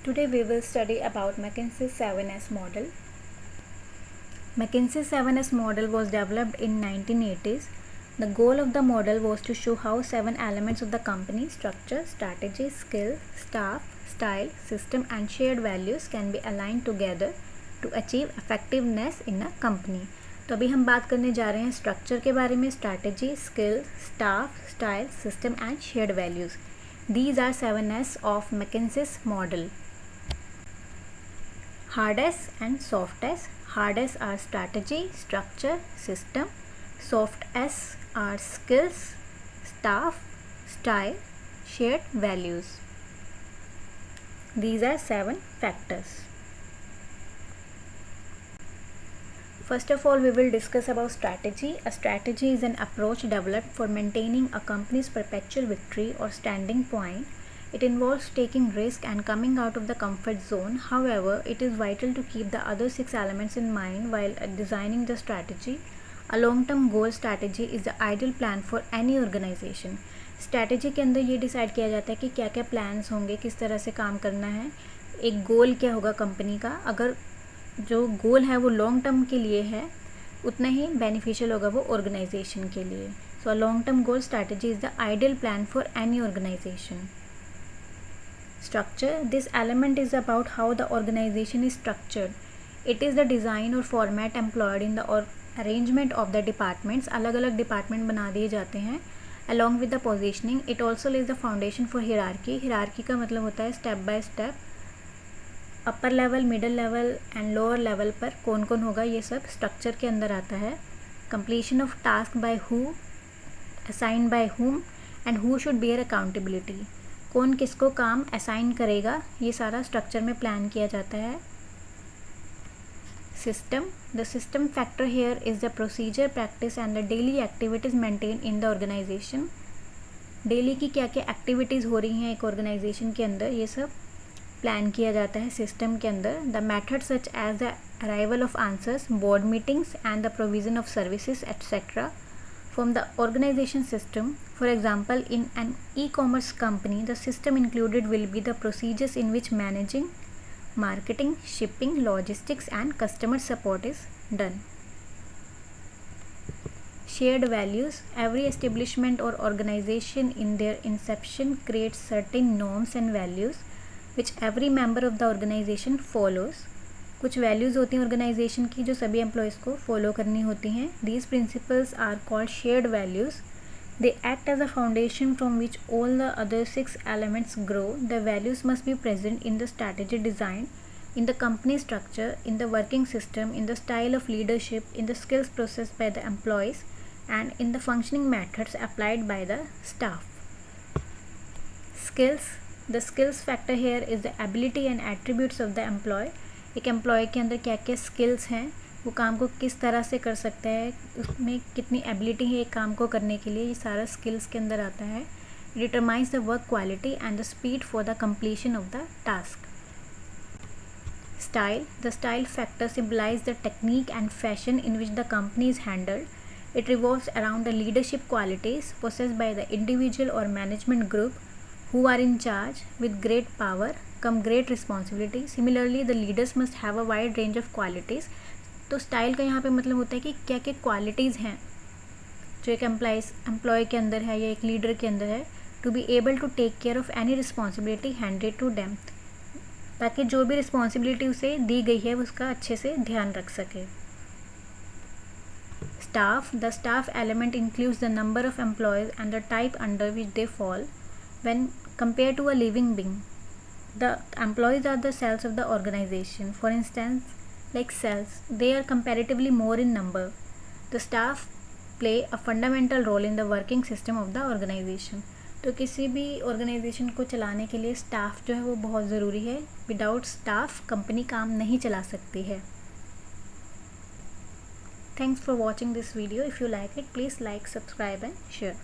Today we will study about McKinsey's 7S model. McKinsey's 7S model was developed in 1980s. The goal of the model was to show how 7 elements of the company structure, strategy, skill, staff, style, system and shared values can be aligned together to achieve effectiveness in a company. तो अभी हम बात करने जा रहे हैं structure के बारे में, strategy, skill, staff, style, system and shared values. These are 7S of McKinsey's model. Hard S and soft S. Hard S are strategy, structure, system. Soft S are skills, staff, style, shared values. These are 7 factors. First of all, we will discuss about strategy. A strategy is an approach developed for maintaining a company's perpetual victory or standing point. It involves taking risk and coming out of the comfort zone. However, it is vital to keep the other 6 elements in mind while designing the strategy. A long-term goal strategy is the ideal plan for any organization. Strategy के अंदर ये decide किया जाता है कि क्या क्या plans होंगे, किस तरह से काम करना है, एक गोल क्या होगा कंपनी का. अगर जो गोल है वो लॉन्ग टर्म के लिए है उतना ही बेनिफिशियल होगा वो ऑर्गेनाइजेशन के लिए. So a long term goal strategy is the ideal plan for any organisation. Structure. This element is about how the organization is structured. It is the design or format employed in the arrangement of the departments. अलग अलग department बना दिए जाते हैं. Along with the positioning, it also lays the foundation for hierarchy. Hierarchy का मतलब होता है step by step upper level, middle level and lower level पर कौन कौन होगा, ये सब स्ट्रक्चर के अंदर आता है. Completion of task by who, assign by whom and who should bear accountability. कौन किसको काम असाइन करेगा, ये सारा स्ट्रक्चर में प्लान किया जाता है. System. The system factor here is the procedure, practice and the daily activities maintain in the organization. Daily की क्या क्या एक्टिविटीज़ हो रही हैं एक ऑर्गेनाइजेशन के अंदर, ये सब प्लान किया जाता है सिस्टम के अंदर. The method such as the arrival of answers, board meetings and the provision of services etcetera from the organization system. For example, in an e-commerce company, the system included will be the procedures in which managing, marketing, shipping, logistics and customer support is done. Shared values. Every establishment or organization in their inception creates certain norms and values which every member of the organization follows. कुछ values होती हैं organisation की जो सभी employees को follow करनी होती हैं. These principles are called shared values. They act as a foundation from which all the other 6 elements grow. The values must be present in the strategy design, in the company structure, in the working system, in the style of leadership, in the skills processed by the employees, and in the functioning methods applied by the staff. Skills. The skills factor here is the ability and attributes of the employee. एक employ के अंदर क्या क्या skills हैं, वो काम को किस तरह से कर सकता है, उसमें कितनी एबिलिटी है एक काम को करने के लिए, ये सारा स्किल्स के अंदर आता है. Determines the work quality and the speed for the completion of the task. Style. The style factor symbolizes the technique and fashion in which the company is handled. It revolves around the leadership qualities possessed by the individual or management group who are in charge. With great power come great responsibility. Similarly, the leaders must have a wide range of qualities. तो style का यहाँ पे मतलब होता है कि क्या क्या क्वालिटीज़ हैं जो एक एम्प्लॉय के अंदर है या एक लीडर के अंदर है, to be able to take care of any responsibility handed to them, ताकि जो भी रिस्पॉन्सिबिलिटी उसे दी गई है उसका अच्छे से ध्यान रख सके. Staff. The staff element includes the number of employees and the type under which they fall when compare to a living being. The employees are the cells of the organization. For instance, like cells, they are comparatively more in number. The staff play a fundamental role in the working system of the organization. तो किसी भी organisation को चलाने के लिए staff जो है वो बहुत ज़रूरी है. विदाउट स्टाफ कंपनी काम नहीं चला सकती है. Thanks for watching this video. If you like it, please like, subscribe and share.